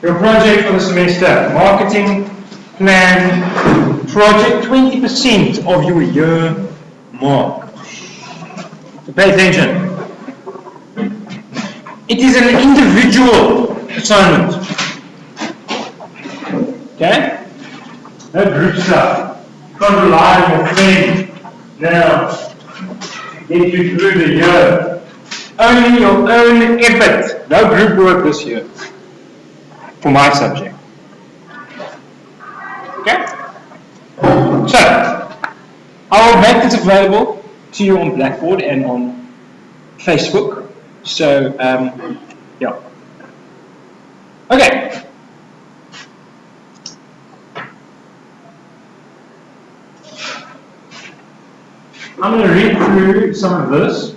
Your project for the semester, marketing plan project, 20% of your year mark. So pay attention. It is an individual assignment. Okay? No group stuff. You can't rely on your friend now to get you through the year. Only your own effort. No group work this year. For my subject. Okay? So, I will make this available to you on Blackboard and on Facebook. So, yeah. Okay. I'm going to read through some of this,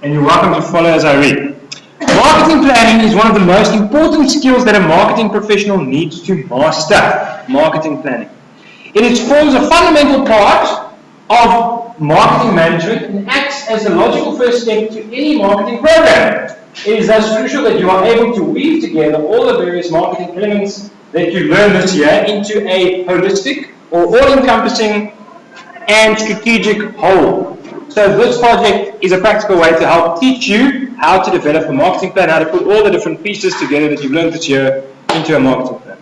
and you're welcome to follow as I read. Marketing planning is one of the most important skills that a marketing professional needs to master. Marketing planning. It forms a fundamental part of marketing management and acts as the logical first step to any marketing program. It is thus crucial that you are able to weave together all the various marketing elements that you learn this year into a holistic or all-encompassing and strategic whole. So this project is a practical way to help teach you how to develop a marketing plan, how to put all the different pieces together that you've learned this year into a marketing plan.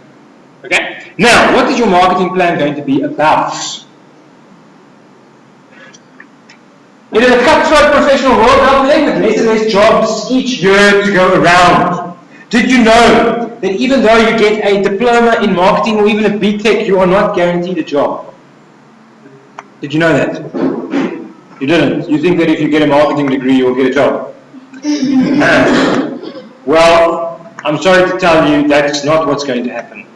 Okay? Now, what is your marketing plan going to be about? It is a cutthroat professional world out there with less and less jobs each year to go around. Did you know that even though you get a diploma in marketing or even a BTech, you are not guaranteed a job? Did you know that? You didn't. You think that if you get a marketing degree, you will get a job. Well, I'm sorry to tell you that's not what's going to happen.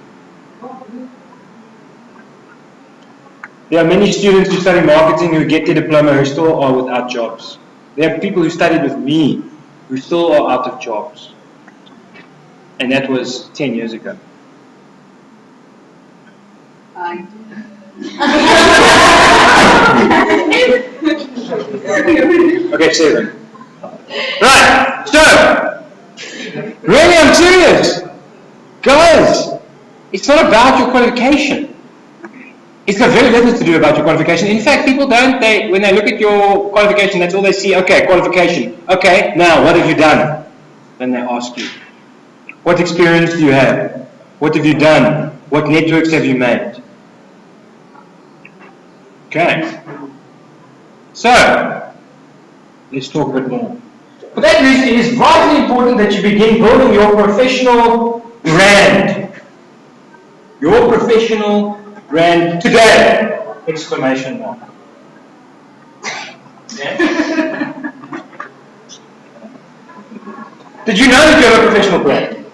There are many students who study marketing who get their diploma who still are without jobs. There are people who studied with me who still are out of jobs. And that was 10 years ago. Okay, 7. Right, so, really I'm serious. Guys, it's not about your qualification. It's got very little to do about your qualification. In fact, people don't, when they look at your qualification, that's all they see. Okay, qualification. Okay, now what have you done? Then they ask you, what experience do you have? What have you done? What networks have you made? Okay. So, let's talk a bit more. For that reason, it is vitally important that you begin building your professional brand. Your professional brand today! Exclamation mark. Yeah. Did you know that you have a professional brand?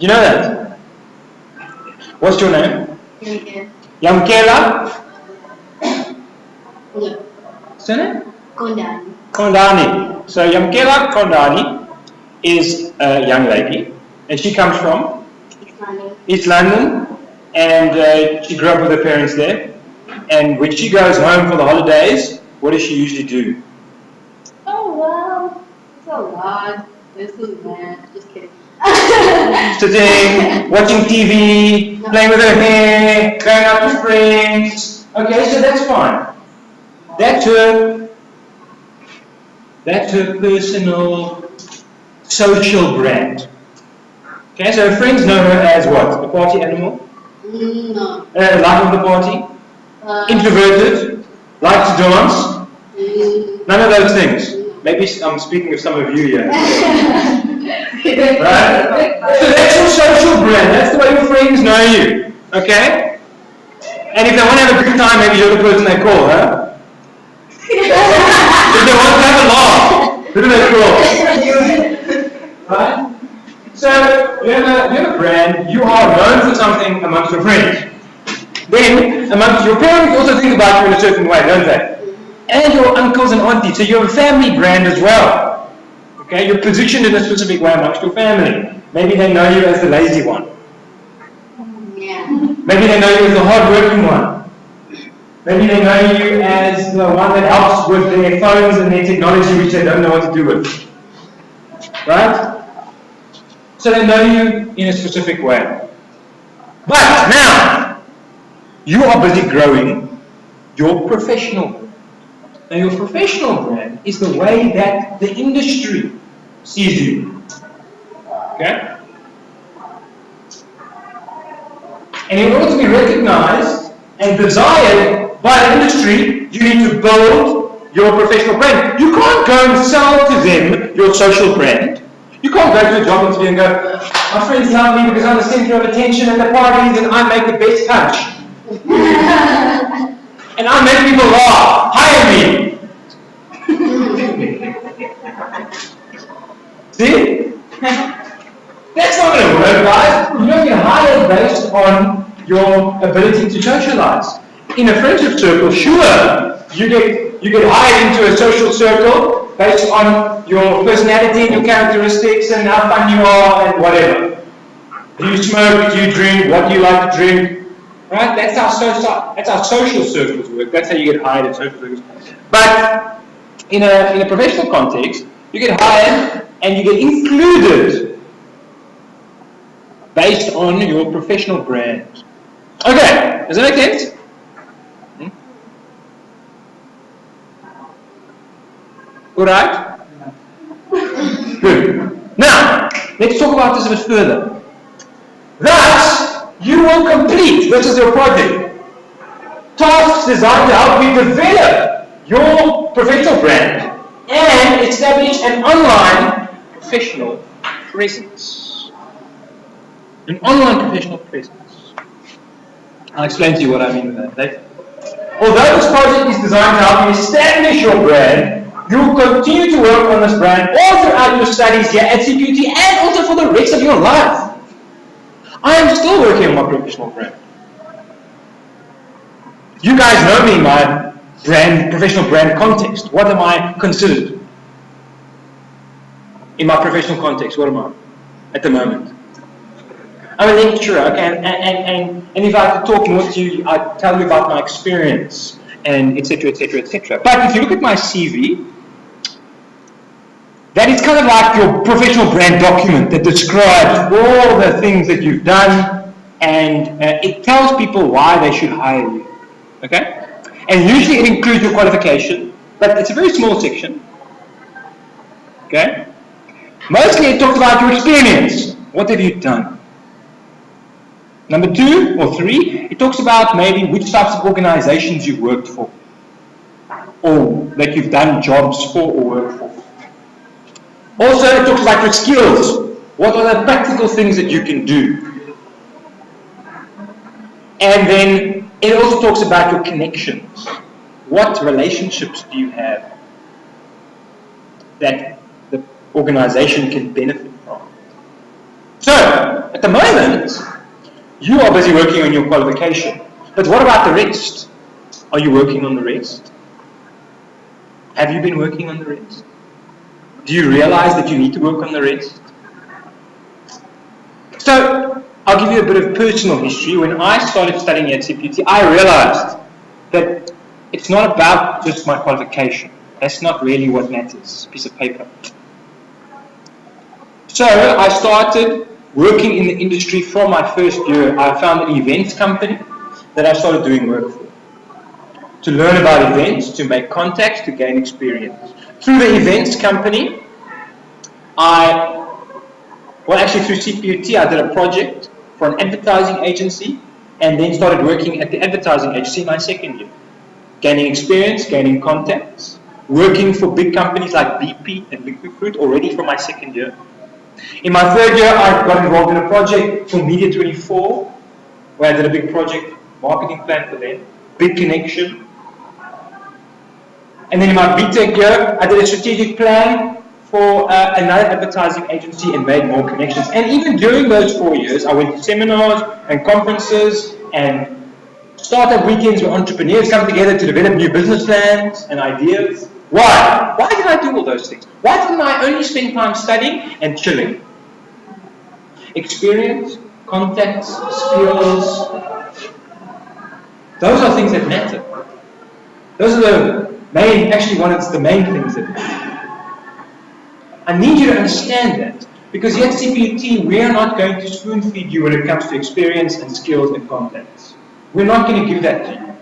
You know that? What's your name? Yamkela? Yeah. Surname? Kondani. Kondani. So Yamkela Kondani is a young lady, and she comes from East London, and she grew up with her parents there. And when she goes home for the holidays, what does she usually do? Oh wow, it's a lot. This is mad. Just kidding. Sitting, watching TV, playing with her hair, going out with friends. Okay, so that's fine. That's her personal social brand. Okay, so her friends know her as what? The party animal? No. Life of the party? Introverted? Like to dance? None of those things. Maybe I'm speaking of some of you here. Right? So that's your social brand. That's the way your friends know you. Okay? And if they want to have a good time, maybe you're the person they call, huh? If they want to have a laugh, who do they call? Right? So, you have a brand, you are known for something amongst your friends. Then, amongst your parents also think about you in a certain way, don't they? And your uncles and aunties, so you have a family brand as well. Okay, you're positioned in a specific way amongst your family. Maybe they know you as the lazy one. Yeah. Maybe they know you as the hard-working one. Maybe they know you as the one that helps with their phones and their technology which they don't know what to do with. Right? So they know you in a specific way. But now, you are busy growing your professional brand. Now your professional brand is the way that the industry sees you. Okay? And in order to be recognized and desired by the industry, you need to build your professional brand. You can't go and sell to them your social brand. You can't go to a job interview and go, my friends love me because I'm the center of attention at the parties and I make the best punch. And I make people laugh. Hire me. See? That's not going to work, guys. You don't get hired based on your ability to socialize. In a friendship circle, sure, you get hired into a social circle based on your personality and your characteristics and how fun you are and whatever. Do you smoke? Do you drink? What do you like to drink? Right? That's how social circles work. That's how you get hired in social circles. But in a professional context, you get hired and you get included based on your professional brand. Okay, does that make sense? All right? Good. Now, let's talk about this a bit further. Thus, you will complete, this is your project, tasks designed to help you develop your professional brand and establish an online professional presence. An online professional presence. I'll explain to you what I mean with that later. Although this project is designed to help you establish your brand, you will continue to work on this brand all throughout your studies here at CPUT and also for the rest of your life. I am still working on my professional brand. You guys know me in my professional brand context. What am I considered? In my professional context, what am I at the moment? I'm a lecturer, okay, and if I have to talk more to you, I tell you about my experience and etc., etc., etc. But if you look at my CV, that is kind of like your professional brand document that describes all the things that you've done, and it tells people why they should hire you. Okay? And usually it includes your qualification, but it's a very small section. Okay? Mostly it talks about your experience. What have you done? Number 2 or 3, it talks about maybe which types of organizations you've worked for, or that you've done jobs for or worked for. Also, it talks about your skills. What are the practical things that you can do? And then it also talks about your connections. What relationships do you have that the organization can benefit from? So, at the moment, you are busy working on your qualification. But what about the rest? Are you working on the rest? Have you been working on the rest? Do you realize that you need to work on the rest? So, I'll give you a bit of personal history. When I started studying at CPUT, I realized that it's not about just my qualification. That's not really what matters, a piece of paper. So, I started working in the industry from my first year. I found an events company that I started doing work for. To learn about events, to make contacts, to gain experience. Through the events company, actually through CPUT, I did a project for an advertising agency and then started working at the advertising agency in my second year. Gaining experience, gaining contacts, working for big companies like BP and Liquid Fruit already from my second year. In my third year, I got involved in a project for Media 24, where I did a big project, marketing plan for them, big connection. And then in my BTech year, I did a strategic plan for another advertising agency and made more connections. And even during those 4 years, I went to seminars and conferences and startup weekends where entrepreneurs come together to develop new business plans and ideas. Why? Why did I do all those things? Why didn't I only spend time studying and chilling? Experience, contacts, skills, those are things that matter. Those are the main, actually one of the main things that matter. I need you to understand that. Because here at CPUT, we are not going to spoon feed you when it comes to experience and skills and contacts. We're not going to give that to you.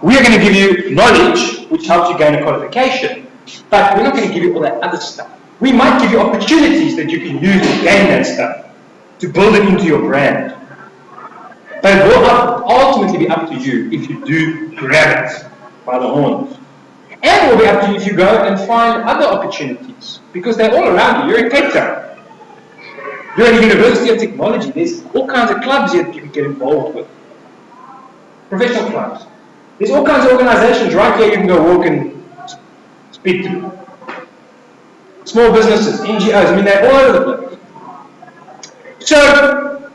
We are going to give you knowledge, which helps you gain a qualification, but we're not going to give you all that other stuff. We might give you opportunities that you can use to gain that stuff, to build it into your brand. But it will ultimately be up to you if you do grab it by the horns. And it will be up to you if you go and find other opportunities, because they're all around you. You're in Cape Town. You're at the University of Technology. There's all kinds of clubs here that you can get involved with. Professional clubs. There's all kinds of organizations right here you can go walk and speak to. Small businesses, NGOs, I mean, they're all over the place. So,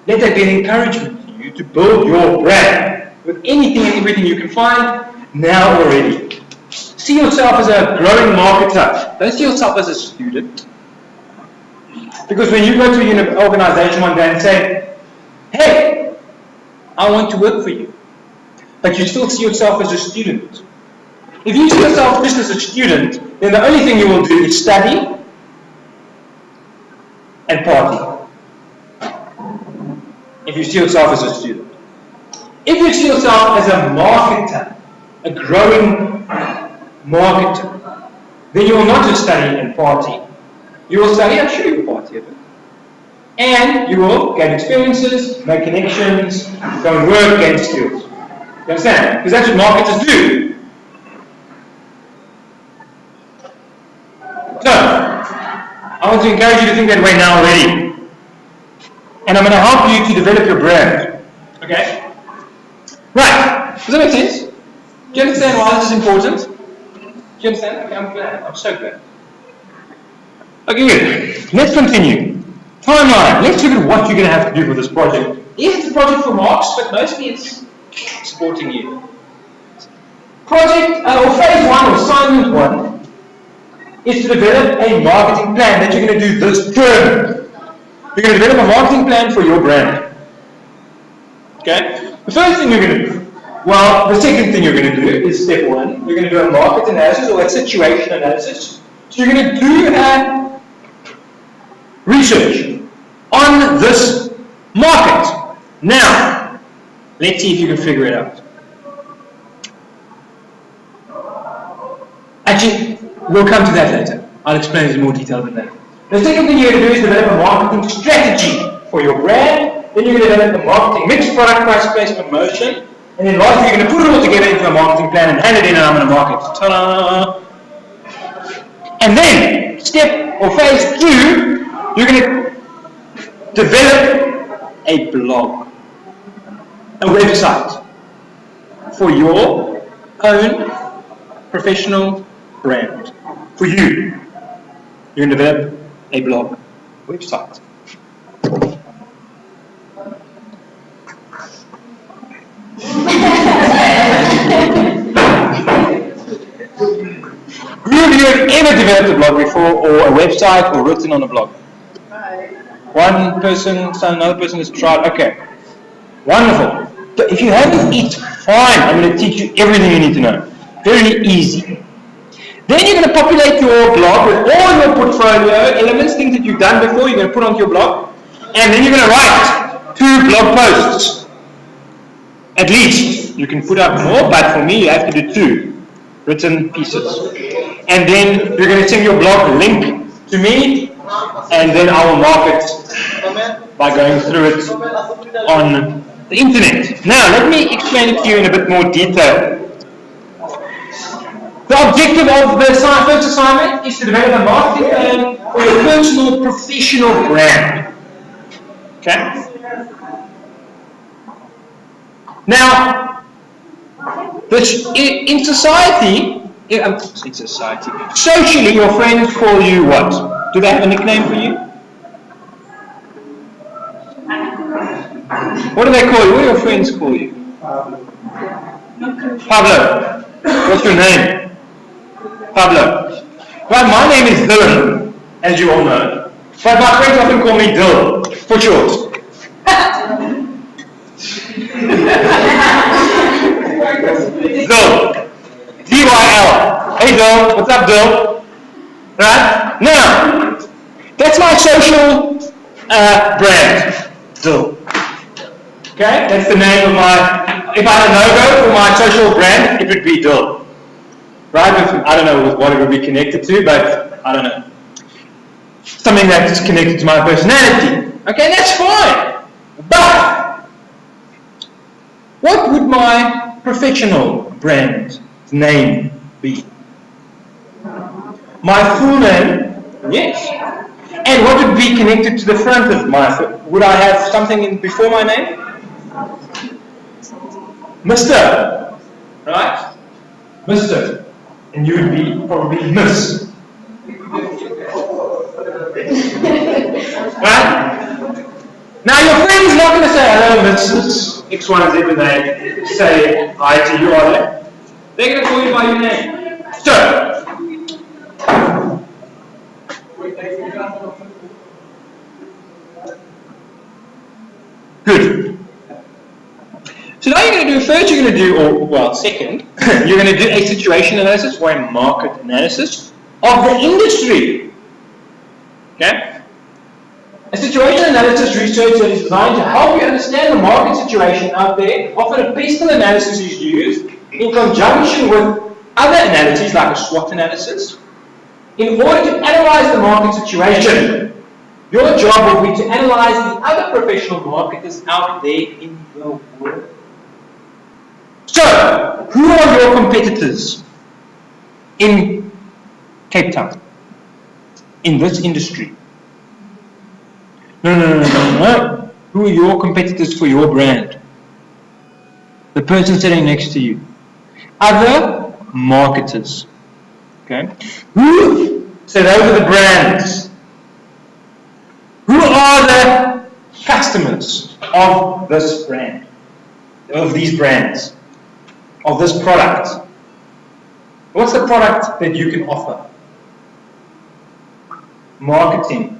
let that be an encouragement to you to build your brand with anything and everything you can find now already. See yourself as a growing marketer. Don't see yourself as a student. Because when you go to an organization one day and say, hey, I want to work for you, but you still see yourself as a student. If you see yourself just as a student, then the only thing you will do is study and party. If you see yourself as a student. If you see yourself as a marketer, a growing marketer, then you will not just study and party. You will study and show you a party of it. And you will gain experiences, make connections, go and work, gain skills. You understand? Because that's what marketers do. So, I want to encourage you to think that way now already. And I'm going to help you to develop your brand. Okay? Right. Does that make sense? Do you understand why this is important? Do you understand? Okay, I'm glad. I'm so glad. Okay, good. Let's continue. Timeline. Let's look at what you're going to have to do for this project. Yes, it's a project for marks, but mostly it's supporting you. Project, or phase 1 or assignment 1 is to develop a marketing plan that you're going to do this term. You're going to develop a marketing plan for your brand. Okay? The first thing you're going to do, well, the second thing you're going to do is step 1. You're going to do a market analysis or a situation analysis. So you're going to do a research on this market. Now, let's see if you can figure it out. Actually, we'll come to that later. I'll explain it in more detail than that. The second thing you're going to do is develop a marketing strategy for your brand. Then you're going to develop a marketing mix, product, price, place, promotion. And then lastly, you're going to put it all together into a marketing plan and hand it in and I'm going to market. Ta-da! And then, step or phase 2, you're going to develop a blog, a website for your own professional brand. For you, you're going to develop a blog, website. Who of you have ever developed a blog before, or a website, or written on a blog? One person, so another person has tried. Okay, wonderful. But if you haven't, it's fine. I'm going to teach you everything you need to know. Very easy. Then you're going to populate your blog with all your portfolio elements, things that you've done before. You're going to put onto your blog, and then you're going to write 2 blog posts. At least you can put up more, but for me, you have to do 2 written pieces. And then you're going to send your blog link to me, and then I will mark it by going through it on the internet. Now, let me explain it to you in a bit more detail. The objective of the first assignment is to develop a marketing plan for your personal, professional brand. Okay? Now, in society, socially, your friends call you what? Do they have a nickname for you? What do they call you? What do your friends call you? Pablo. What's your name? Pablo. Right, my name is Dylan, as you all know. But my friends often call me Dill, for short. Dill. D DYL. Hey Dill, what's up Dill? Right? Now, that's my social brand, Dill. Okay, that's the name of my, if I had a logo for my social brand, it would be Dill. Right? I don't know what it would be connected to, but I don't know. Something that's connected to my personality. Okay, that's fine. But, what would my professional brand name be? My full name? Yes. And what would be connected to the front of my, would I have something in before my name? Mr. Right? Mr. And you would be probably Miss. Right? Now your friend's not going to say hello Mrs. X, Y, Z when they say hi to you, are they? They're going to call you by your name. So, good. So now you're going to do, first you're going to do, or well, second, you're going to do a situation analysis or a market analysis of the industry. Okay? A situation analysis research that is designed to help you understand the market situation out there. Often a pestle analysis is used in conjunction with other analyses like a SWOT analysis in order to analyze the market situation. Your job will be to analyze the other professional marketers out there in the world. So, who are your competitors in Cape Town, in this industry? No. Who are your competitors for your brand? The person sitting next to you. Other marketers. Okay? So those are the brands. Who are the customers of this brand? Of these brands? Of this product? What's the product that you can offer? Marketing.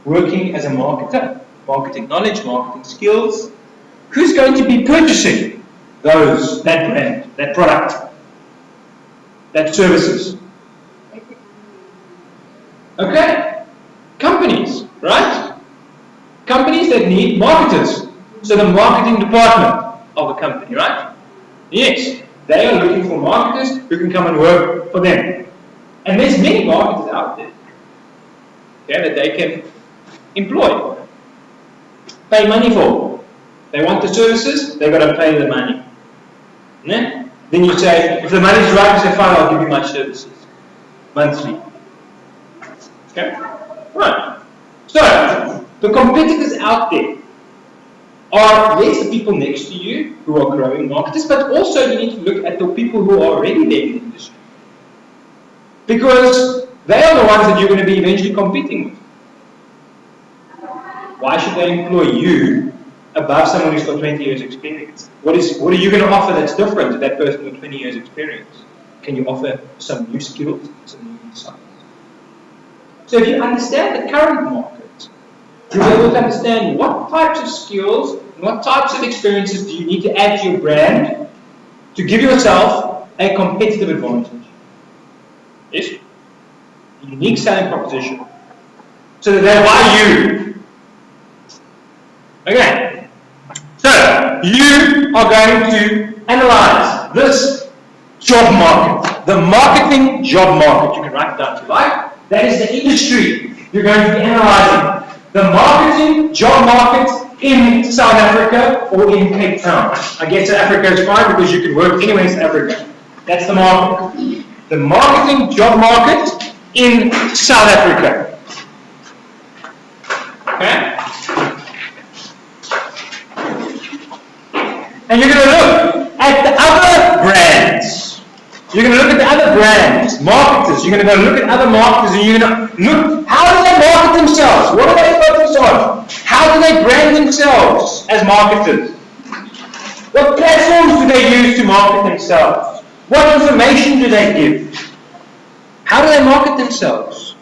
Working as a marketer. Marketing knowledge, marketing skills. Who's going to be purchasing that brand, that product, that services? Okay? Companies, right? Companies that need marketers. So the marketing department of a company, right? Yes, they are looking for marketers who can come and work for them. And there's many marketers out there, okay, that they can employ, pay money for. They want the services, they've got to pay the money. Yeah? Then you say, if the money's right, you say, fine, I'll give you my services monthly. Okay? Right. So, the competitors out there are, yes, the people next to you who are growing marketers, but also you need to look at the people who are already there in the industry. Because they are the ones that you're going to be eventually competing with. Why should they employ you above someone who's got 20 years experience? What are you going to offer that's different to that person with 20 years experience? Can you offer some new skills, some new insights? So if you understand the current market, you'll be able to understand what types of skills and what types of experiences do you need to add to your brand to give yourself a competitive advantage. Yes? A unique selling proposition. So that they buy you. Okay. So, you are going to analyze this job market. The marketing job market. You can write it down if you like. That is the industry you're going to be analyzing. The marketing job market in South Africa or in Cape Town. I guess Africa is fine because you can work anywhere in South Africa. That's the market. The marketing job market in South Africa. Okay? And you're going to look at the other brands. You're going to look at the other brands, marketers. You're going to go look at other marketers and you're going to look, how do they market themselves? What are they focused on? How do they brand themselves as marketers? What platforms do they use to market themselves? What information do they give? How do they market themselves?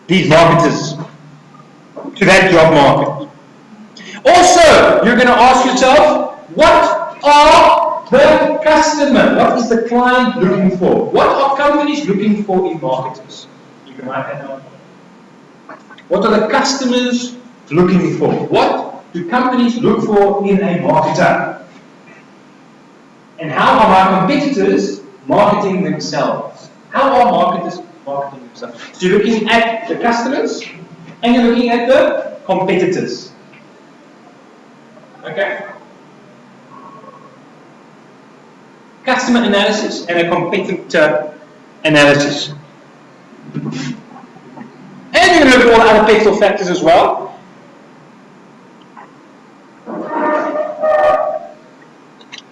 These marketers to that job market. Also, you're going to ask yourself, what are The customer, what is the client looking for? What are companies looking for in marketers? You can write that down. What are the customers looking for? What do companies look for in a marketer? And how are my competitors marketing themselves? How are marketers marketing themselves? So you're looking at the customers and you're looking at the competitors. Okay? Customer analysis and a competitor analysis. And you're going to look at all the other textual factors as well.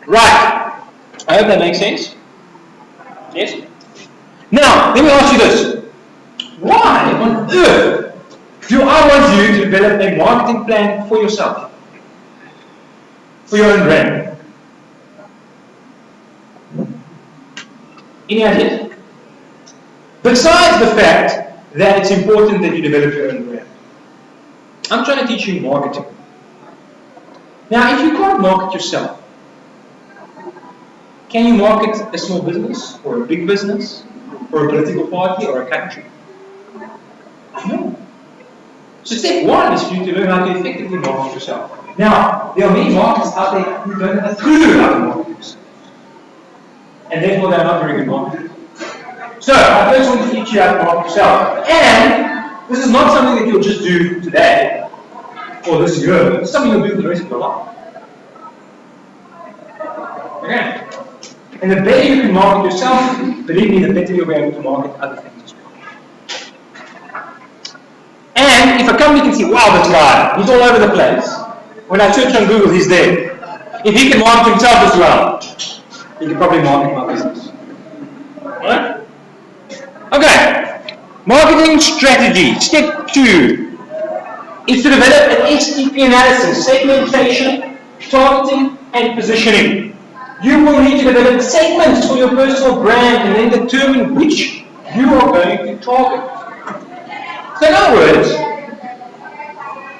Right. I hope that makes sense. Yes? Now, let me ask you this. Why on earth do I want you to develop a marketing plan for yourself? For your own brand? Any ideas? Besides the fact that it's important that you develop your own brand. I'm trying to teach you marketing. Now, if you can't market yourself, can you market a small business, or a big business, or a political party, or a country? No. So step one is for you to learn how to effectively market yourself. Now, there are many marketers out there who don't have a clue how to market themselves. And therefore they're not very good marketers. So, I first want to teach you how to market yourself. And this is not something that you'll just do today, or this year. It's something you'll do for the rest of your life. Okay? And the better you can market yourself, believe me, the better you'll be able to market other things as well. And if a company can see, wow, this guy, he's all over the place. When I search on Google, he's there. If he can market himself as well, he can probably market my business. Alright? Okay. Marketing strategy. Step 2 is to develop an ECP analysis, segmentation, targeting, and positioning. You will need to develop segments for your personal brand and then determine which you are going to target. So in other words,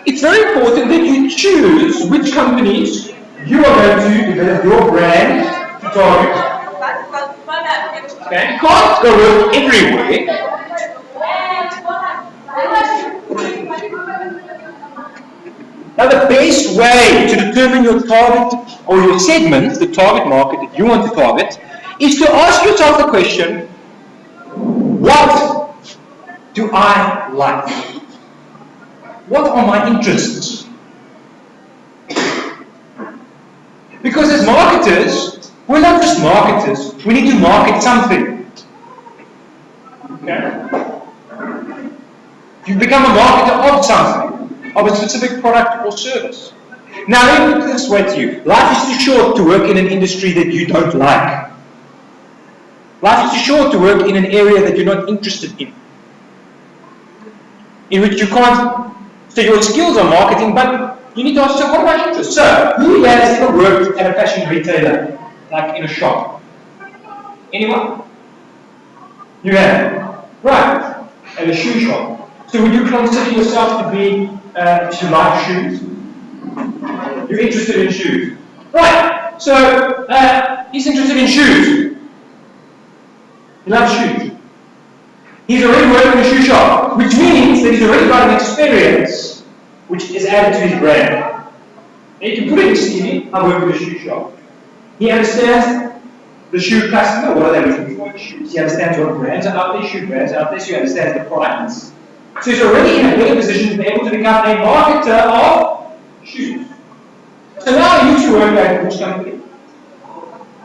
it's very important that you choose which companies you are going to develop your brand to target. Okay? You can't go work everywhere. Now the best way to determine your target or your segment, the target market that you want to target, is to ask yourself the question, what do I like? What are my interests? Because as marketers, we're not just marketers, we need to market something. Okay? You become a marketer of something. Of a specific product or service. Now let me put it this way to you. Life is too short to work in an industry that you don't like. Life is too short to work in an area that you're not interested in which you can't, so your skills are marketing, but you need to ask yourself, what are my interests? So, who here has ever worked at a fashion retailer, like in a shop? Anyone? You have? Right, at a shoe shop. So would you consider yourself to be if you like shoes? You're interested in shoes. Right, so he's interested in shoes. He loves shoes. He's already working in a shoe shop, which means that he's already got an experience which is added to his brand. And you can put it in his CV, I work in a shoe shop. He understands the shoe customer, what are they looking for in shoes. He understands what brands are out there, shoe brands are out there, so he understands the products. So he's already in a better position to be able to become a marketer of shoes. So now he used to work at which company?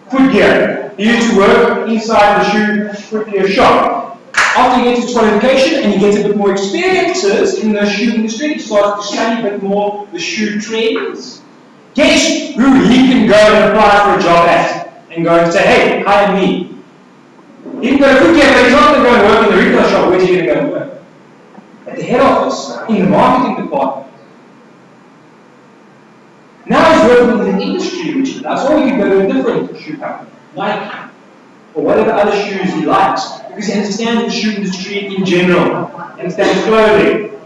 Footgear. He used to work inside the shoe footgear shop. After he gets his qualification and he gets a bit more experiences in the shoe industry, he starts to study a bit more the shoe trends. Guess who he can go and apply for a job at and go and say, hey, hire me. He can go to footgear, but he's not going to go and work in the retail shop. Where's he going to go and work? At the head office, in the marketing department. Now he's working in an industry which he loves, or he can go to a different shoe company, Nike, or whatever other shoes he likes, because he understands the shoe industry in general, understands clothing.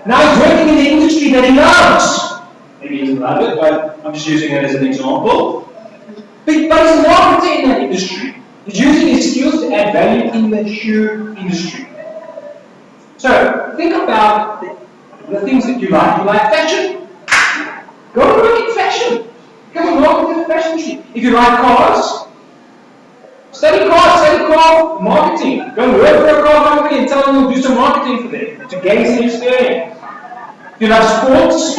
Now he's working in the industry that he loves. Maybe he doesn't love it, but I'm just using it as an example. But he's a marketer in that industry. He's using his skills to add value in the shoe industry. So think about the things that you like. You like fashion? Go and work in fashion. Become a marketer in the fashion industry. If you like cars, study car marketing. Go and work for a car company and tell them you'll do some marketing for them to gain some experience. If you love sports,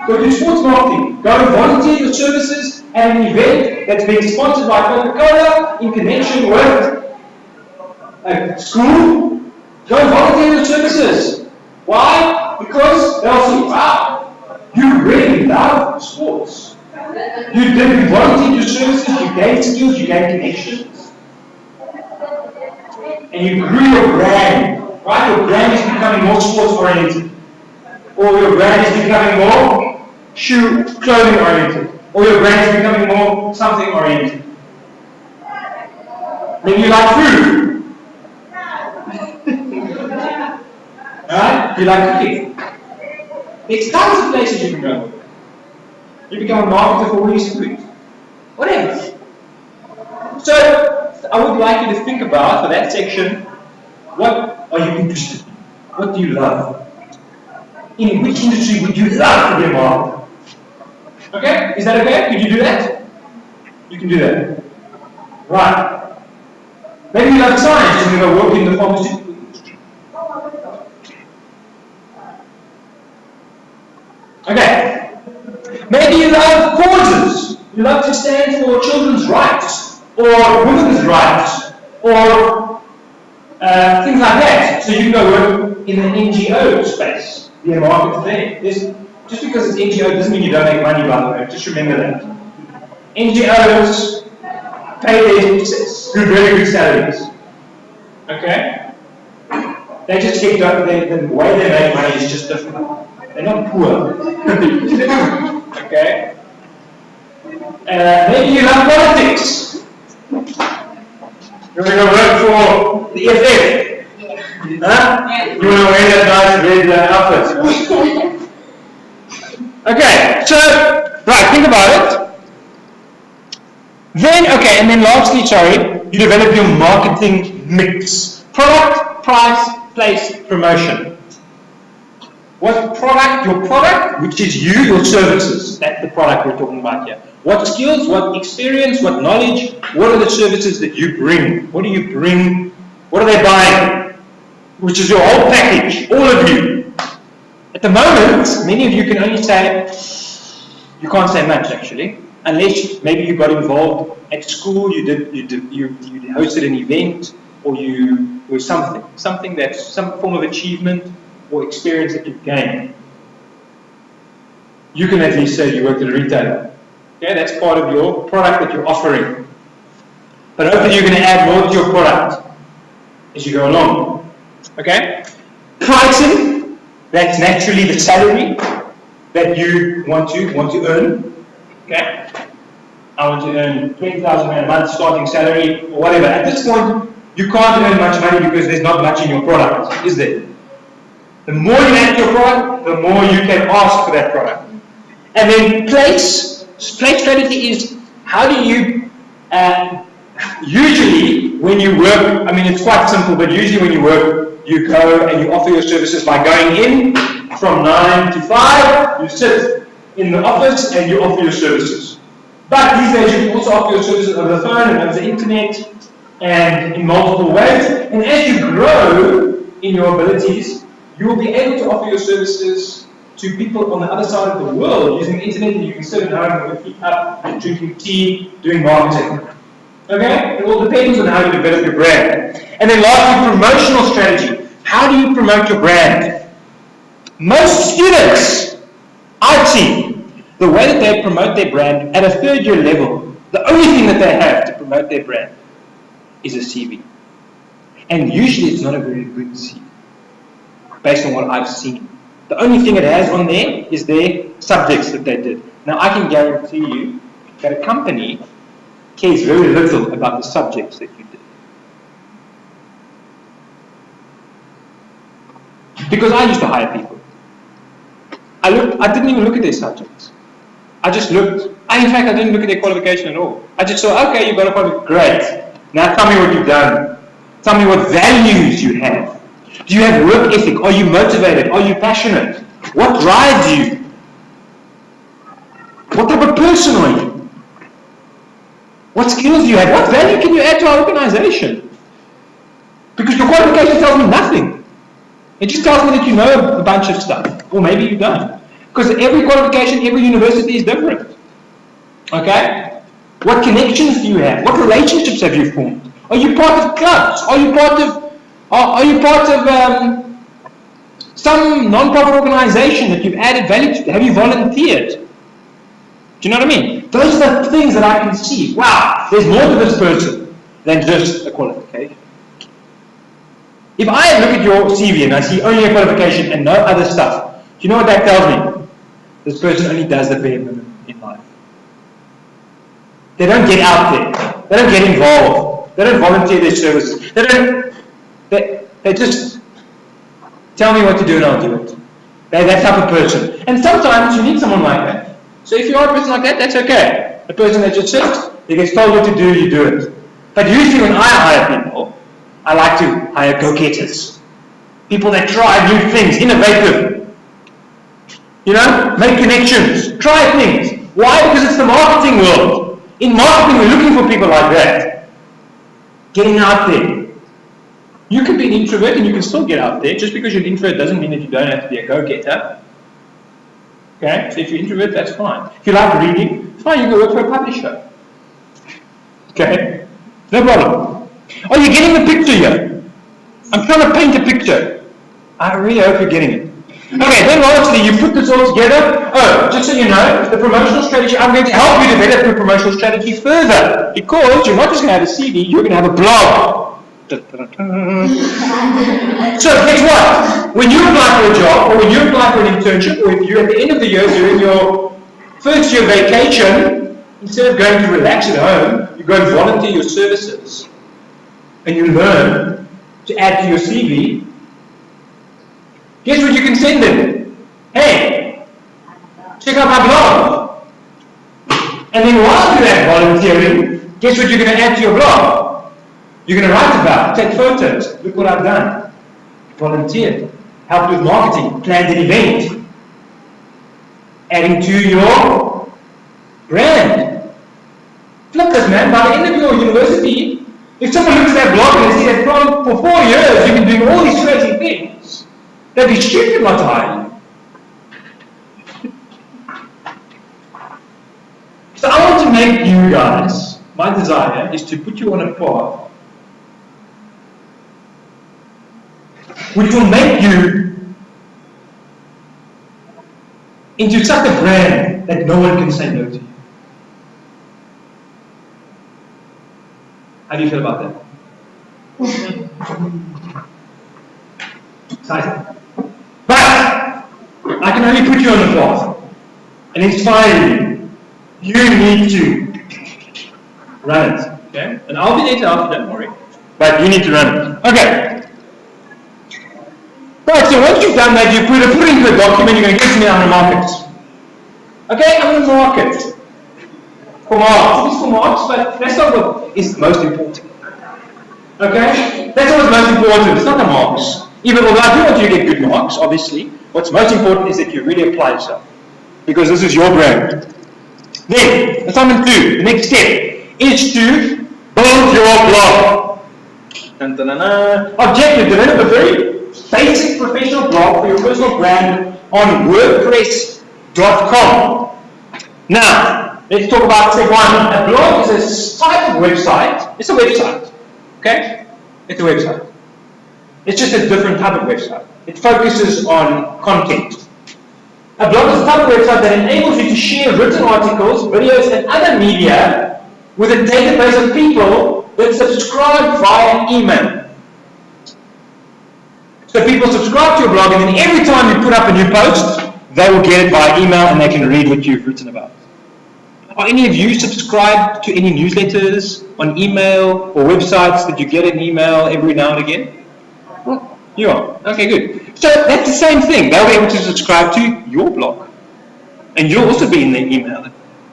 go do sports marketing. Go and volunteer your services at an event that's being sponsored by Coca-Cola in connection with a school. Go and volunteer your services. Why? Because they'll say, wow, you really love sports. You volunteered your services, you gained skills, you gained connections. And you grew your brand. Right? Your brand is becoming more sports oriented. Or your brand is becoming more clothing oriented. Or your brand is becoming more something oriented. Maybe you like food. Right? You like cooking. There's tons of places you can go. You become a marketer for all these foods. Whatever. So, I would like you to think about, for that section, what are you interested in? What do you love? In which industry would you love to be a marketer? Okay? Is that okay? Could you do that? You can do that. Right. Maybe you love science and you're going to work in the pharmaceutical industry. Okay. Maybe you love causes. You love to stand for children's rights, or women's rights, or things like that. So you can go work in the NGO space, be a marketer there. Just because it's NGO doesn't mean you don't make money, by the way. Just remember that. NGOs pay their very good salaries. Okay? They just get the way they make money is just different. They're not poor. Okay? Maybe you love politics. You're going to work for the ECP. Huh? You want to wear that nice red outfit. Okay, so, right, think about it. Then, okay, and then lastly, you develop your marketing mix. Product, price, place, promotion. What product? Your product, which is you, your services. That's the product we're talking about here. What skills, what experience, what knowledge, what are the services that you bring? What do you bring? What are they buying? Which is your whole package, all of you. At the moment, many of you can only say, you can't say much actually, unless maybe you got involved at school, you hosted an event, or you were something that's some form of achievement or experience that you've gained. You can at least say you worked at a retailer. Okay, that's part of your product that you're offering. But hopefully you're going to add more to your product as you go along. Okay? Pricing, that's naturally the salary that you want to earn. Okay? I want to earn 20,000 Rand a month starting salary or whatever. At this point, you can't earn much money because there's not much in your product, is there? The more you add to your product, the more you can ask for that product. And then place strategy is how do you, usually when you work, I mean it's quite simple, but usually when you work, you go and you offer your services by going in from 9 to 5, you sit in the office and you offer your services. But these days you can also offer your services over the phone and over the internet and in multiple ways. And as you grow in your abilities, you will be able to offer your services to people on the other side of the world using the internet, and you can sit at home with your feet up and drinking tea, doing marketing. Okay? It all depends on how you develop your brand. And then lastly, promotional strategy. How do you promote your brand? Most students I've seen, the way that they promote their brand at a third year level, the only thing that they have to promote their brand is a CV. And usually it's not a very good CV, based on what I've seen. The only thing it has on there is their subjects that they did. Now I can guarantee you that a company cares very little about the subjects that you did. Because I used to hire people. I didn't even look at their subjects. I And in fact, I didn't look at their qualification at all. I just saw, okay, you've got a qualification. Great. Now tell me what you've done. Tell me what values you have. Do you have work ethic? Are you motivated? Are you passionate? What drives you? What type of person are you? What skills do you have? What value can you add to our organization? Because your qualification tells me nothing. It just tells me that you know a bunch of stuff. Or maybe you don't. Because every qualification, every university is different. Okay? What connections do you have? What relationships have you formed? Are you part of clubs? Are you part of some non-profit organization that you've added value to? Have you volunteered? Do you know what I mean? Those are the things that I can see. Wow, there's more to this person than just a qualification. If I look at your CV and I see only a qualification and no other stuff, do you know what that tells me? This person only does the bare minimum in life. They don't get out there. They don't get involved. They don't volunteer their services. They just tell me what to do and I'll do it. They're that type of person. And sometimes you need someone like that. So if you are a person like that, that's okay. A person that just sits, he gets told what to do, you do it. But usually when I hire people, I like to hire go-getters. People that try new things, innovative. You know, make connections, try things. Why? Because it's the marketing world. In marketing, we're looking for people like that. Getting out there. You can be an introvert and you can still get out there. Just because you're an introvert doesn't mean that you don't have to be a go-getter. Okay? So if you're an introvert, that's fine. If you like reading, fine, you can work for a publisher. Okay? No problem. Are you getting the picture here? I'm trying to paint a picture. I really hope you're getting it. Okay, then lastly, you put this all together. Oh, just so you know, the promotional strategy, I'm going to help you develop your promotional strategy further. Because you're not just going to have a CV, you're going to have a blog. So guess what? When you apply for a job, or when you apply for an internship, or if you're at the end of the year during your first year vacation, instead of going to relax at home, you go and volunteer your services. And you learn to add to your CV. Guess what you can send them? Hey, check out my blog. And then while you're at volunteering, guess what you're going to add to your blog? You're going to write about, take photos. Look what I've done. Volunteered, helped with marketing, planned an event. Adding to your brand. Flip this, man. By the end of your university, if someone looks at that blog and they see that for 4 years you've been doing all these crazy things, they'd be stupid not to hire you. So I want to make you guys, my desire is to put you on a path which will make you into such a brand that no one can say no to you. How do you feel about that? Exciting. But I can only put you on the path and inspire you. You need to run it. Okay? And I'll be there to help you, don't worry. But you need to run it. Okay. Right, so once you've done that, you put it into a document, you're going to give it to me, I'm going to mark it. Okay, I'm going to mark it. For marks. It's for marks, but that's not what is most important. Okay? That's what's most important. It's not the marks. Even though I do want you to get good marks, obviously, what's most important is that you really apply yourself. Because this is your brand. Then, assignment 2, the next step, is to build your blog. Dun, dun, dun, dun. Objective, develop a very basic professional blog for your personal brand on WordPress.com. Now, let's talk about step 1. A blog is a type of website. It's a website. Okay? It's a website. It's just a different type of website. It focuses on content. A blog is a type of website that enables you to share written articles, videos, and other media with a database of people that subscribe via email. So people subscribe to your blog, and then every time you put up a new post, they will get it via email and they can read what you've written about. Are any of you subscribed to any newsletters on email or websites that you get an email every now and again? You are. Okay, good. So that's the same thing. They'll be able to subscribe to your blog. And you'll also be in their email.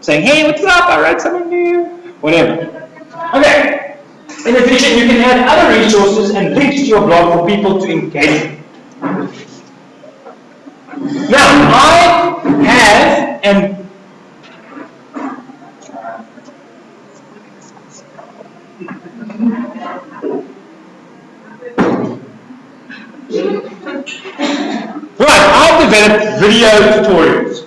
saying, hey, what's up? I wrote something new. Whatever. Okay. In addition, you can add other resources and links to your blog for people to engage with. Now, I have an I've developed video tutorials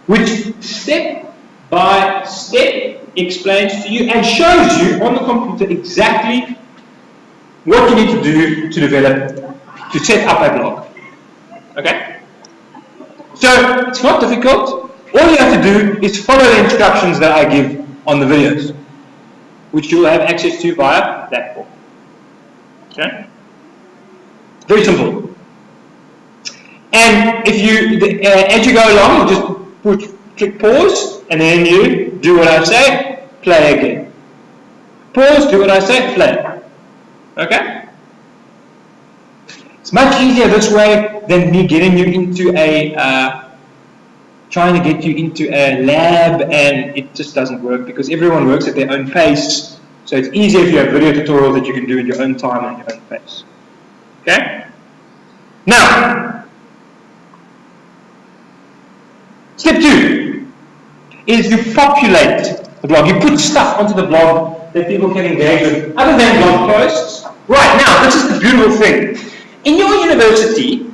which step by step explains to you and shows you on the computer exactly what you need to do to develop, to set up a blog. Okay? So, it's not difficult. All you have to do is follow the instructions that I give on the videos, which you will have access to via that form. Okay? Very simple. And if you, as you go along, you just click pause, and then you do what I say, play again. Pause, do what I say, play. Okay? It's much easier this way than me getting you into a, trying to get you into a lab, and it just doesn't work because everyone works at their own pace. So it's easier if you have video tutorials that you can do in your own time and your own pace. Okay? Now, step 2 is you populate the blog. You put stuff onto the blog that people can engage with, other than blog posts. Right, now, this is the beautiful thing. In your university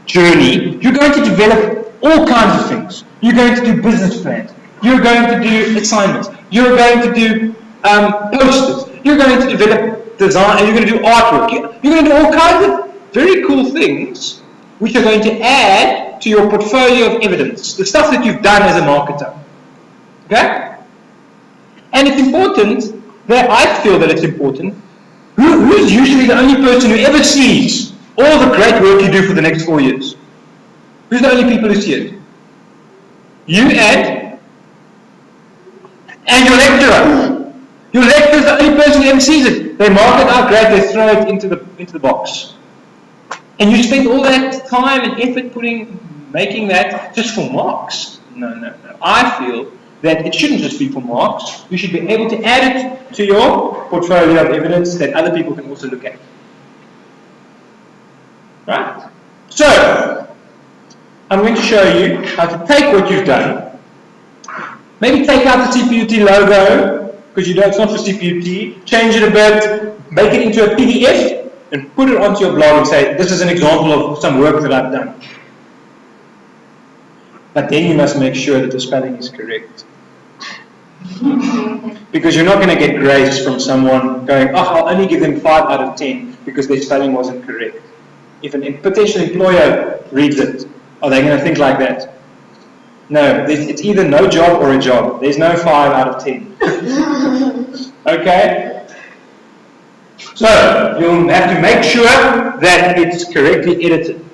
journey, you're going to develop all kinds of things. You're going to do business plans. You're going to do assignments. You're going to do posters. You're going to develop design, and you're going to do artwork. You're going to do all kinds of very cool things which are going to add to your portfolio of evidence, the stuff that you've done as a marketer. Okay? And it's important that I feel that it's important. Who's usually the only person who ever sees all the great work you do for the next 4 years? Who's the only people who see it? You and your lecturer. Your lecturer is the only person who ever sees it. They mark it out great, they throw it into the box. And you spend all that time and effort making that just for marks. No. I feel that it shouldn't just be for marks. You should be able to add it to your portfolio of evidence that other people can also look at. Right? So, I'm going to show you how to take what you've done, maybe take out the CPUT logo, because it's not for CPUT, change it a bit, make it into a PDF, and put it onto your blog and say, this is an example of some work that I've done. But then you must make sure that the spelling is correct. Because you're not going to get grace from someone going, oh, I'll only give them 5 out of 10 because their spelling wasn't correct. If a potential employer reads it, are they going to think like that? No, it's either no job or a job. There's no 5 out of 10. Okay? So, you'll have to make sure that it's correctly edited.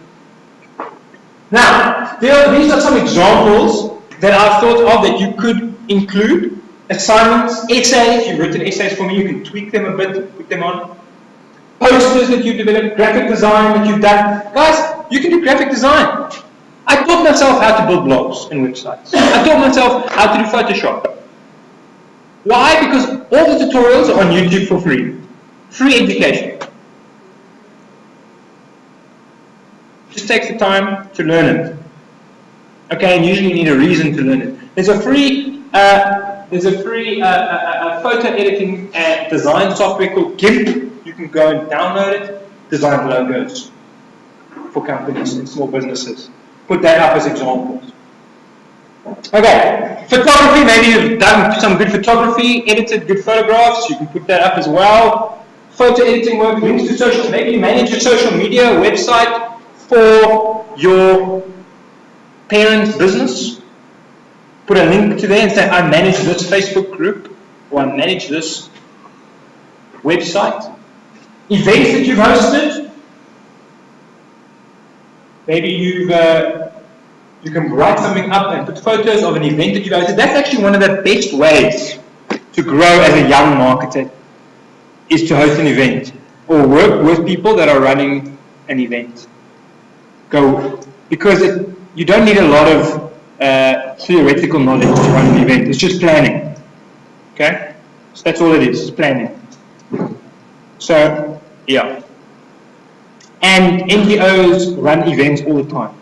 Now, these are some examples that I've thought of that you could include. Assignments, essays, you've written essays for me, you can tweak them a bit, put them on. Posters that you've developed, graphic design that you've done. Guys, you can do graphic design. I taught myself how to build blogs and websites. I taught myself how to do Photoshop. Why? Because all the tutorials are on YouTube for free. Free education. Just takes the time to learn it. Okay, and usually you need a reason to learn it. There's a free photo editing and design software called GIMP. You can go and download it, design logos for companies and small businesses. Put that up as examples. Okay, photography, maybe you've done some good photography, edited good photographs, you can put that up as well. Photo editing work, links to social, maybe you manage a social media website for your parent's business. Put a link to there and say, I manage this Facebook group, or I manage this website. Events that you've hosted, maybe you can write something up and put photos of an event that you've hosted. That's actually one of the best ways to grow as a young marketer, is to host an event or work with people that are running an event. Because you don't need a lot of theoretical knowledge to run an event. It's just planning. Okay? So that's all it is, planning. So, yeah. And NGOs run events all the time.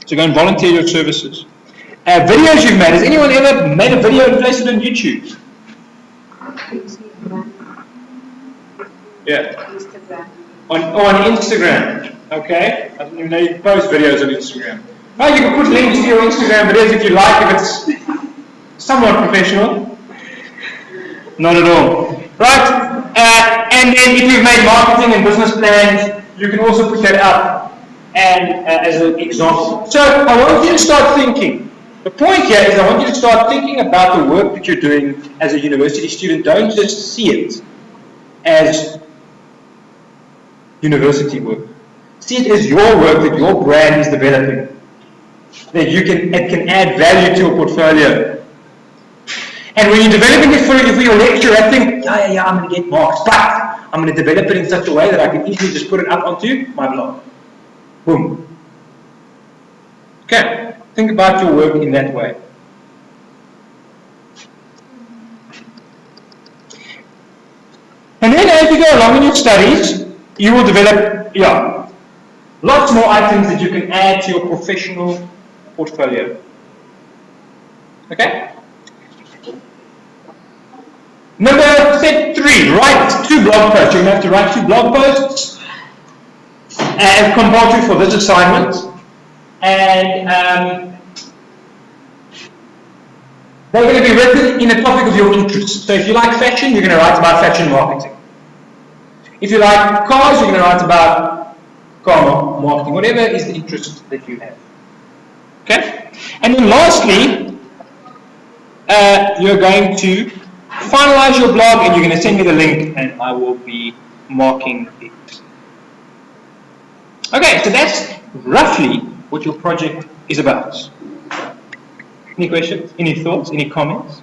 So go and volunteer your services. Videos you've made. Has anyone ever made a video and placed it on YouTube? Yeah. Instagram. On Instagram. Okay. I didn't even know you could post videos on Instagram. Well, you can put links to your Instagram videos if you like, if it's somewhat professional. Not at all. Right. And then if you've made marketing and business plans, you can also put that up and as an example. So I want you to start thinking. The point here is I want you to start thinking about the work that you're doing as a university student. Don't just see it as university work. See it as your work that your brand is developing. That it can add value to your portfolio. And when you're developing it for your lecture, I think, yeah, I'm going to get marks, but I'm going to develop it in such a way that I can easily just put it up onto my blog. Boom. Okay, think about your work in that way. And then as you go along in your studies, you will develop, lots more items that you can add to your professional portfolio. Okay? Step 3, write 2 blog posts. You're going to have to write 2 blog posts as compulsory for this assignment. And they're going to be written in a topic of your interest. So if you like fashion, you're going to write about fashion marketing. If you like cars, you're going to write about car marketing, whatever is the interest that you have. Okay? And then lastly, you're going to finalize your blog and you're going to send me the link and I will be marking it. Okay, so that's roughly what your project is about. Any questions? Any thoughts? Any comments?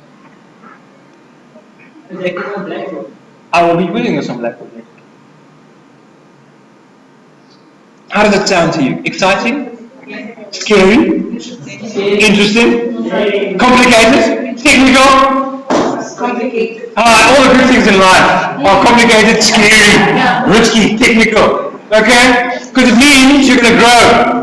I will be putting this on Blackboard. How does it sound to you? Exciting? Scary? Interesting? Complicated? Technical? Complicated. All the good things in life are complicated, scary, risky, technical. Okay? Because it means you're going to grow.